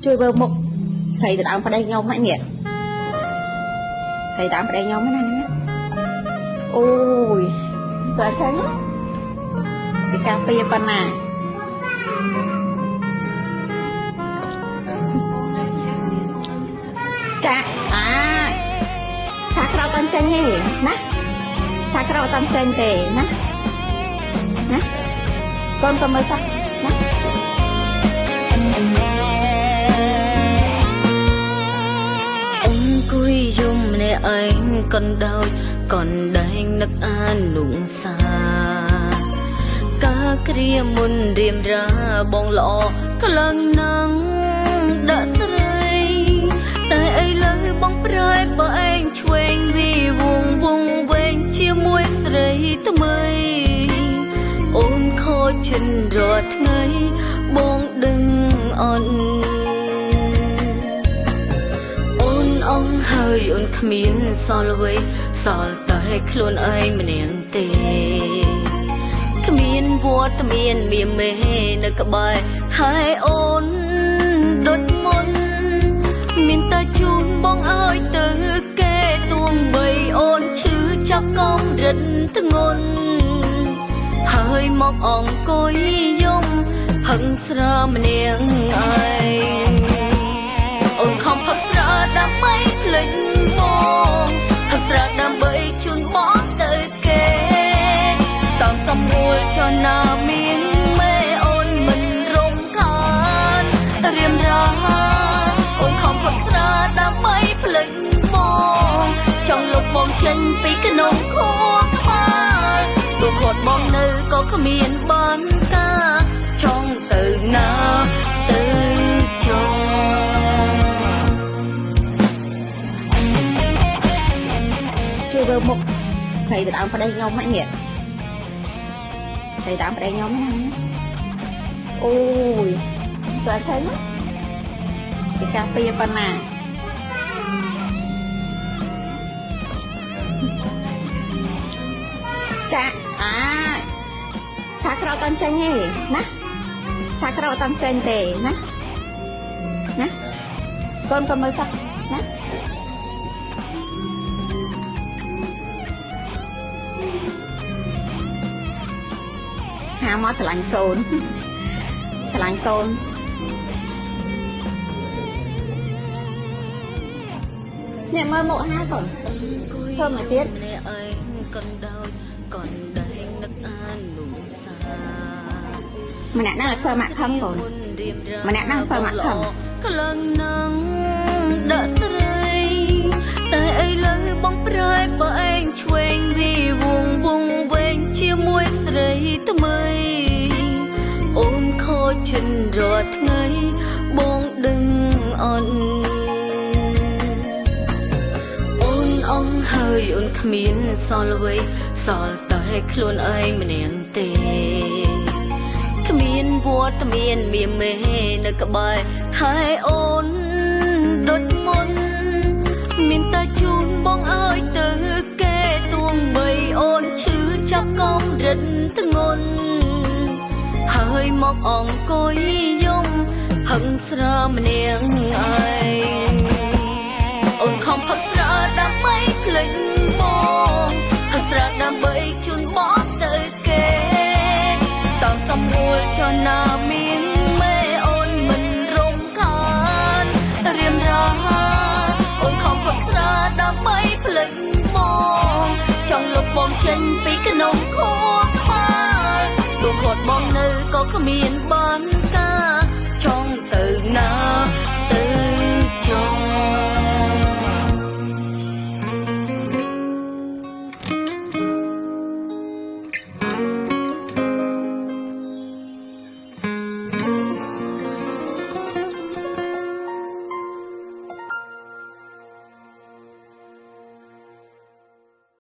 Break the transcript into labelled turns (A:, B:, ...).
A: ជួយមើលមុខស្រីទៅដើមប្តីខ្ញុំហ្នឹងនេះស្រីដើមប្តីខ្ញុំហ្នឹងណាអូយបើចឹងពីកាហ្វេប៉ុណ្ណាចាសាក្រៅតាំចេញទេណាសាក្រៅតាំចេញទេណាកូនក៏មើលសោះណា
B: អង្គុយយំម្នាក់ឯងកណ្ដោយកណ្ដែងនឹកអាននុងសាកាគ្រាមុនរៀមរាបងល្អក្លងណាំងដាក់ស្រីតែឥឡូវបងប្រែបើឯងឆ្វេងវីវងវែងជាមួយស្រីថ្មីអូនខូចចិនរាល់ថ្ងៃបងដឹងអន់អូនអងហើយអូនគ្មានសល់អ្វីសល់តែខ្លួនឯងម្នាក់ទេគ្មានវត្តមានមានមេនៅក្បែរហើយអូនដូចមុនមានតែជូនបងឲ្យទៅគេទួងបីអូនឈឺចាប់កំរិតធ្ងន់ហើយមកអង្គុយយំហឹងស្រាម្នាក់ឯងអូនខំផឹកស្រាដើម្បីភ្លេចបងផឹកស្រាដើម្បីជូនបងទៅគេតាមសំរួលចណាមានមេអូនមិនរំខានរៀមរាអូនខំផឹកស្រាដើម្បីភ្លេចបងចង់លុបបងចេញពីក្នុងខួរក្បាលទូគាត់បងនៅក៏គ្មានបានការចង់ទៅណាទៅចង់
A: ជួយមើលមុខស្រីទៅដើមប្តីខ្ញុំហ្នឹងនេះស្រីដើមប្តីខ្ញុំហ្នឹងណាអូយបើចឹងពីកាហ្វេប៉ុណ្ណាចាសាក្រៅតាំចេញទេណាសាក្រៅតាំចេញទេណាកូនក៏មើលសោះណាហាមកស្រឡាញ់កូនស្រឡាញ់កូនអ្នកមើលមុខហាកូនធ្វើមកទៀតម្
B: នាក់ឯងកណ្ដោយកណ្ដែងនឹកអាននុងសា
A: ម្នាក់ហ្នឹងធ្វើមកខំកូនម្នាក់ហ្នឹងធ្វើមកខំ
B: ក្លងណាំងដាក់ស្រីតែឥឡូវបងប្រែបើឯងឆ្វេងវីវងវែងជាមួយស្រីថ្មីអូនខូចចិនរាល់ថ្ងៃបងដឹងអន់អូនអងហើយអូនគ្មានសល់អ្វីសល់តែខ្លួនឯងម្នាក់ទេគ្មានវត្តមានមានមេនៅក្បែរហើយអូនដូចមុនមានតែជូនបងឲ្យទៅគេទួងបីអូនឈឺចាប់កំរិតធ្ងន់ហើយមកអង្គុយយំហឹងស្រាម្នាក់ឯងអូនខំផឹកស្រាដើម្បីភ្លេចបងផឹកស្រាដើម្បីជូនបងទៅគេតាមសំរួលចណាមានមេអូនមិនរំខានរៀមរាអូនខំផឹកស្រាដើម្បីភ្លេចបងចង់លុបបងចេញពីក្នុងខួរក្បាលទូគាត់បងនៅក៏គ្មានបានការចង់ទៅណាទៅចង់